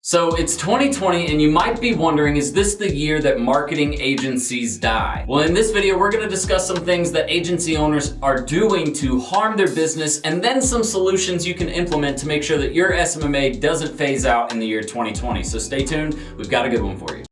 So it's 2020 and you might be wondering, is this the year that marketing agencies die? Well, in this video, we're gonna discuss some things that agency owners are doing to harm their business and then some solutions you can implement to make sure that your SMMA doesn't phase out in the year 2020. So stay tuned, we've got a good one for you.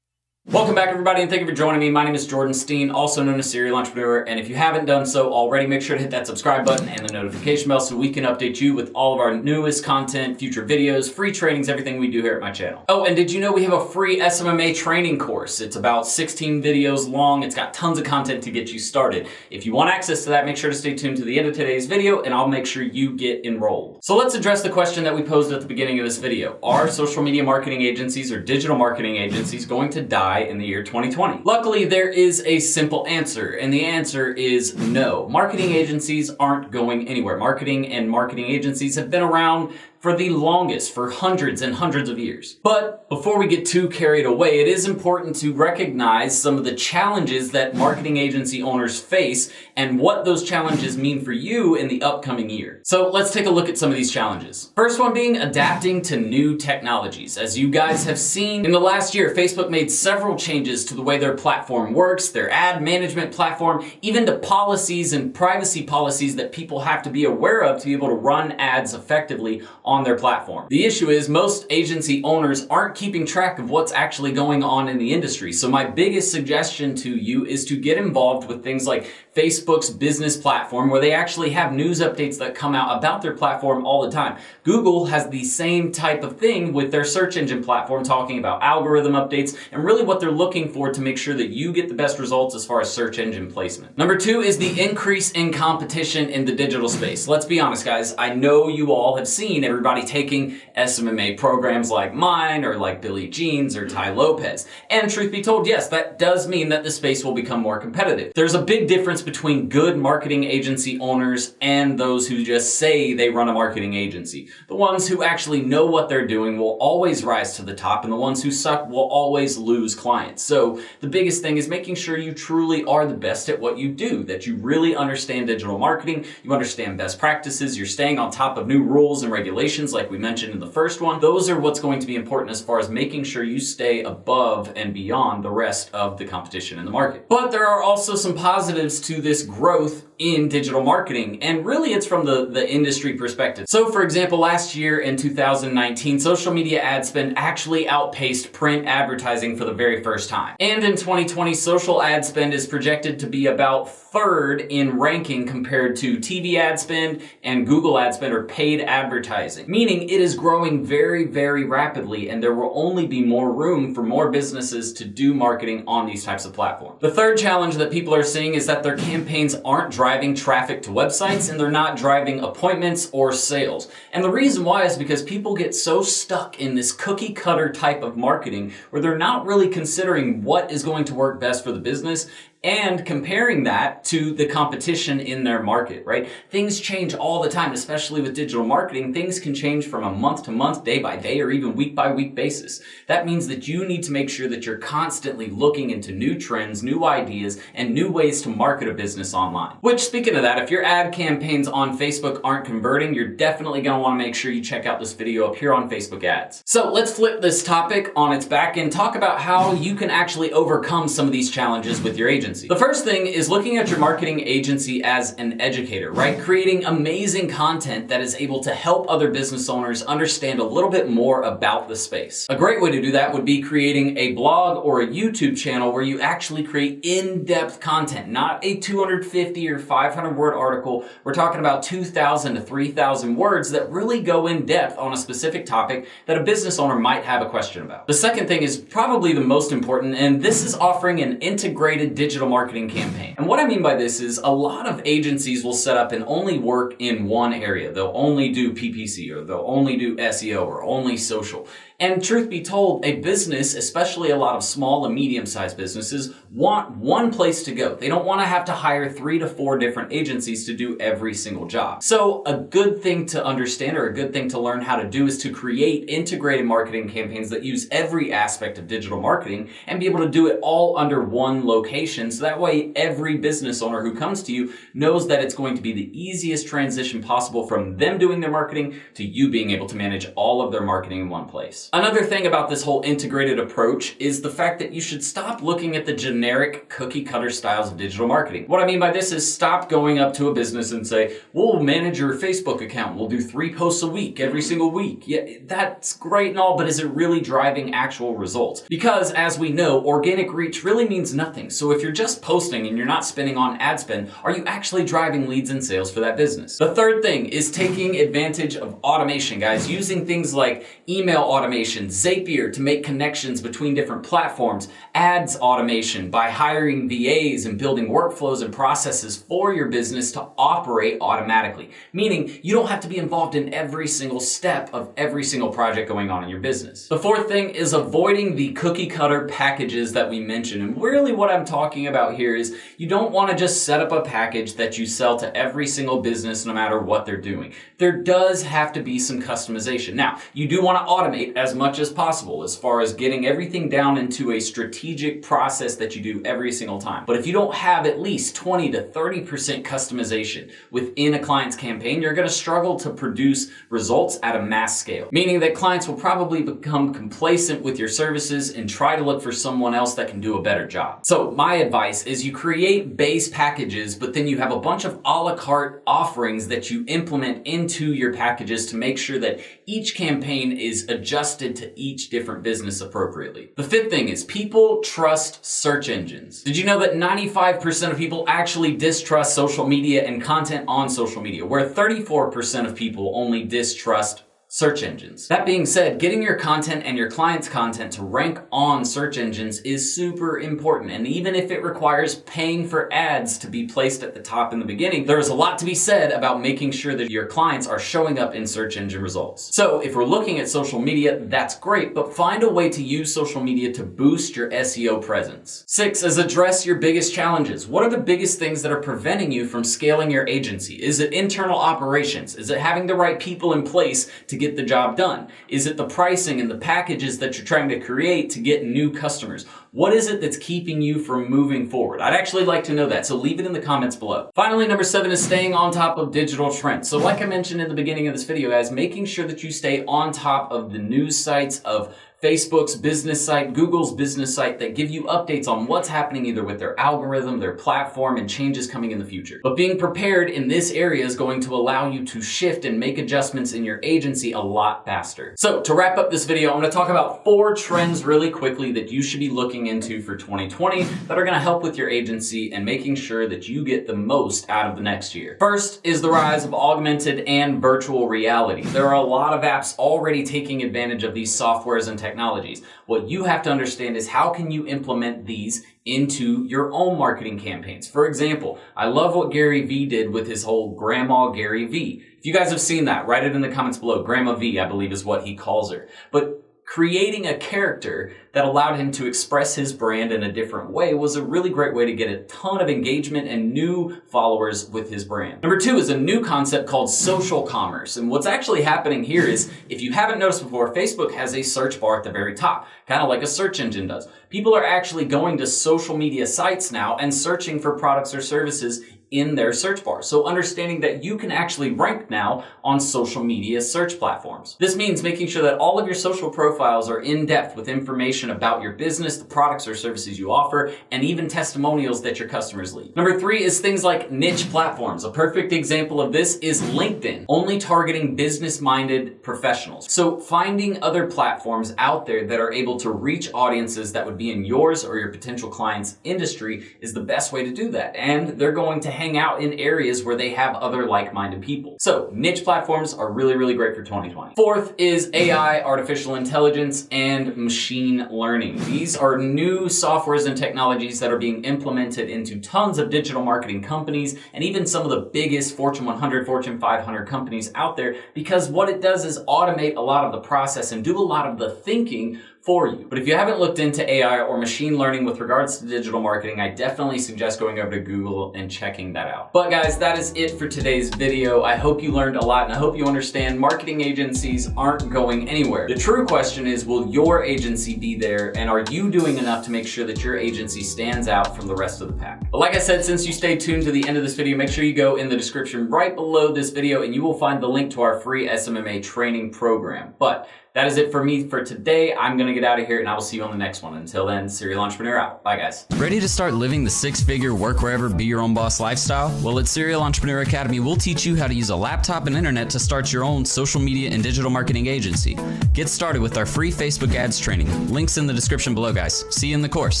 Welcome back, everybody, and thank you for joining me. My name is Jordan Steen, also known as Serial Entrepreneur, and if you haven't done so already, make sure to hit that subscribe button and the notification bell so we can update you with all of our newest content, future videos, free trainings, everything we do here at my channel. Oh, and did you know we have a free SMMA training course? It's about 16 videos long. It's got tons of content to get you started. If you want access to that, make sure to stay tuned to the end of today's video, and I'll make sure you get enrolled. So let's address the question that we posed at the beginning of this video. Are social media marketing agencies or digital marketing agencies going to die in the year 2020? Luckily, there is a simple answer, and the answer is no. Marketing agencies aren't going anywhere. Marketing and marketing agencies have been around for the longest, for hundreds and hundreds of years. But before we get too carried away, it is important to recognize some of the challenges that marketing agency owners face and what those challenges mean for you in the upcoming year. So let's take a look at some of these challenges. First one being adapting to new technologies. As you guys have seen, in the last year, Facebook made several changes to the way their platform works, their ad management platform, even to policies and privacy policies that people have to be aware of to be able to run ads effectively on their platform. The issue is most agency owners aren't keeping track of what's actually going on in the industry. So my biggest suggestion to you is to get involved with things like Facebook's business platform, where they actually have news updates that come out about their platform all the time. Google has the same type of thing with their search engine platform, talking about algorithm updates and really what they're looking for to make sure that you get the best results as far as search engine placement. Number two is the increase in competition in the digital space. Let's be honest, guys. I know you all have seen everybody taking SMMA programs like mine or like Billie Jean's or Ty Lopez. And truth be told, yes, that does mean that the space will become more competitive. There's a big difference between good marketing agency owners and those who just say they run a marketing agency. The ones who actually know what they're doing will always rise to the top, and the ones who suck will always lose clients. So the biggest thing is making sure you truly are the best at what you do, that you really understand digital marketing, you understand best practices, you're staying on top of new rules and regulations like we mentioned in the first one. Those are what's going to be important as far as making sure you stay above and beyond the rest of the competition in the market. But there are also some positives to this growth in digital marketing, and really it's from the industry perspective. So for example, last year in 2019, social media ad spend actually outpaced print advertising for the very first time. And in 2020, social ad spend is projected to be about third in ranking compared to TV ad spend and Google ad spend or paid advertising, meaning it is growing very, very rapidly, and there will only be more room for more businesses to do marketing on these types of platforms. The third challenge that people are seeing is that their campaigns aren't driving traffic to websites, and they're not driving appointments or sales. And the reason why is because people get so stuck in this cookie cutter type of marketing where they're not really considering what is going to work best for the business and comparing that to the competition in their market, right? Things change all the time, especially with digital marketing. Things can change from a month to month, day by day, or even week by week basis. That means that you need to make sure that you're constantly looking into new trends, new ideas, and new ways to market a business online. Which, speaking of that, if your ad campaigns on Facebook aren't converting, you're definitely gonna wanna make sure you check out this video up here on Facebook ads. So let's flip this topic on its back and talk about how you can actually overcome some of these challenges with your agency. The first thing is looking at your marketing agency as an educator, right? Creating amazing content that is able to help other business owners understand a little bit more about the space. A great way to do that would be creating a blog or a YouTube channel where you actually create in-depth content, not a 250 or 500 word article. We're talking about 2,000 to 3,000 words that really go in depth on a specific topic that a business owner might have a question about. The second thing is probably the most important, and this is offering an integrated digital marketing campaign. And what I mean by this is a lot of agencies will set up and only work in one area. They'll only do PPC, or they'll only do SEO, or only social. And truth be told, a business, especially a lot of small and medium-sized businesses, want one place to go. They don't want to have to hire 3 to 4 different agencies to do every single job. So a good thing to understand, or a good thing to learn how to do, is to create integrated marketing campaigns that use every aspect of digital marketing and be able to do it all under one location. So that way every business owner who comes to you knows that it's going to be the easiest transition possible from them doing their marketing to you being able to manage all of their marketing in one place. Another thing about this whole integrated approach is the fact that you should stop looking at the generic cookie cutter styles of digital marketing. What I mean by this is stop going up to a business and say, we'll manage your Facebook account. We'll do 3 posts a week, every single week. Yeah, that's great and all, but is it really driving actual results? Because as we know, organic reach really means nothing. So if you're just posting and you're not spending on ad spend, are you actually driving leads and sales for that business? The third thing is taking advantage of automation, guys, using things like email automation, Zapier to make connections between different platforms, ads automation by hiring VAs and building workflows and processes for your business to operate automatically, meaning you don't have to be involved in every single step of every single project going on in your business. The fourth thing is avoiding the cookie cutter packages that we mentioned. And really what I'm talking about here is you don't want to just set up a package that you sell to every single business no matter what they're doing. There does have to be some customization. Now, you do want to automate as much as possible as far as getting everything down into a strategic process that you do every single time. But if you don't have at least 20 to 30% customization within a client's campaign, you're going to struggle to produce results at a mass scale, meaning that clients will probably become complacent with your services and try to look for someone else that can do a better job. So my advice is you create base packages, but then you have a bunch of a la carte offerings that you implement into your packages to make sure that each campaign is adjusted to each different business appropriately. The fifth thing is people trust search engines. Did you know that 95% of people actually distrust social media and content on social media, where 34% of people only distrust search engines? That being said, getting your content and your client's content to rank on search engines is super important. And even if it requires paying for ads to be placed at the top in the beginning, there's a lot to be said about making sure that your clients are showing up in search engine results. So if we're looking at social media, that's great, but find a way to use social media to boost your SEO presence. 6 is address your biggest challenges. What are the biggest things that are preventing you from scaling your agency? Is it internal operations? Is it having the right people in place to get the job done? Is it the pricing and the packages that you're trying to create to get new customers? What is it that's keeping you from moving forward? I'd actually like to know that, so leave it in the comments below. Finally, number 7 is staying on top of digital trends. So like I mentioned in the beginning of this video, guys, making sure that you stay on top of the news sites of Facebook's business site, Google's business site that give you updates on what's happening either with their algorithm, their platform, and changes coming in the future. But being prepared in this area is going to allow you to shift and make adjustments in your agency a lot faster. So to wrap up this video, I'm going to talk about 4 trends really quickly that you should be looking into for 2020 that are going to help with your agency and making sure that you get the most out of the next year. First is the rise of augmented and virtual reality. There are a lot of apps already taking advantage of these softwares and technologies. What you have to understand is how can you implement these into your own marketing campaigns. For example, I love what Gary Vee did with his whole Grandma Gary Vee. If you guys have seen that, write it in the comments below. Grandma V, I believe, is what he calls her. But creating a character that allowed him to express his brand in a different way was a really great way to get a ton of engagement and new followers with his brand. Number 2 is a new concept called social commerce. And what's actually happening here is, if you haven't noticed before, Facebook has a search bar at the very top, kind of like a search engine does. People are actually going to social media sites now and searching for products or services in their search bar. So understanding that you can actually rank now on social media search platforms. This means making sure that all of your social profiles are in depth with information about your business, the products or services you offer, and even testimonials that your customers leave. Number 3 is things like niche platforms. A perfect example of this is LinkedIn, only targeting business-minded professionals. So finding other platforms out there that are able to reach audiences that would be in yours or your potential client's industry is the best way to do that. And they're going to hang out in areas where they have other like-minded people. So niche platforms are really, really great for 2020. Fourth is AI, artificial intelligence, and machine learning. These are new softwares and technologies that are being implemented into tons of digital marketing companies and even some of the biggest Fortune 100, Fortune 500 companies out there, because what it does is automate a lot of the process and do a lot of the thinking for you. But if you haven't looked into AI or machine learning with regards to digital marketing, I definitely suggest going over to Google and checking that out. But guys, that is it for today's video. I hope you learned a lot, and I hope you understand marketing agencies aren't going anywhere. The true question is, will your agency be there, and are you doing enough to make sure that your agency stands out from the rest of the pack? But like I said, since you stayed tuned to the end of this video, make sure you go in the description right below this video and you will find the link to our free SMMA training program. But that is it for me for today. I'm gonna get out of here and I will see you on the next one. Until then, Serial Entrepreneur out. Bye guys. Ready to start living the six-figure work wherever, be your own boss lifestyle? Well, at Serial Entrepreneur Academy, we'll teach you how to use a laptop and internet to start your own social media and digital marketing agency. Get started with our free Facebook ads training. Links in the description below, guys. See you in the course.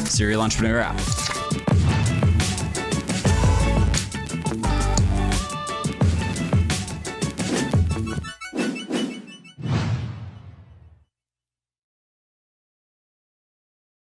Serial Entrepreneur out.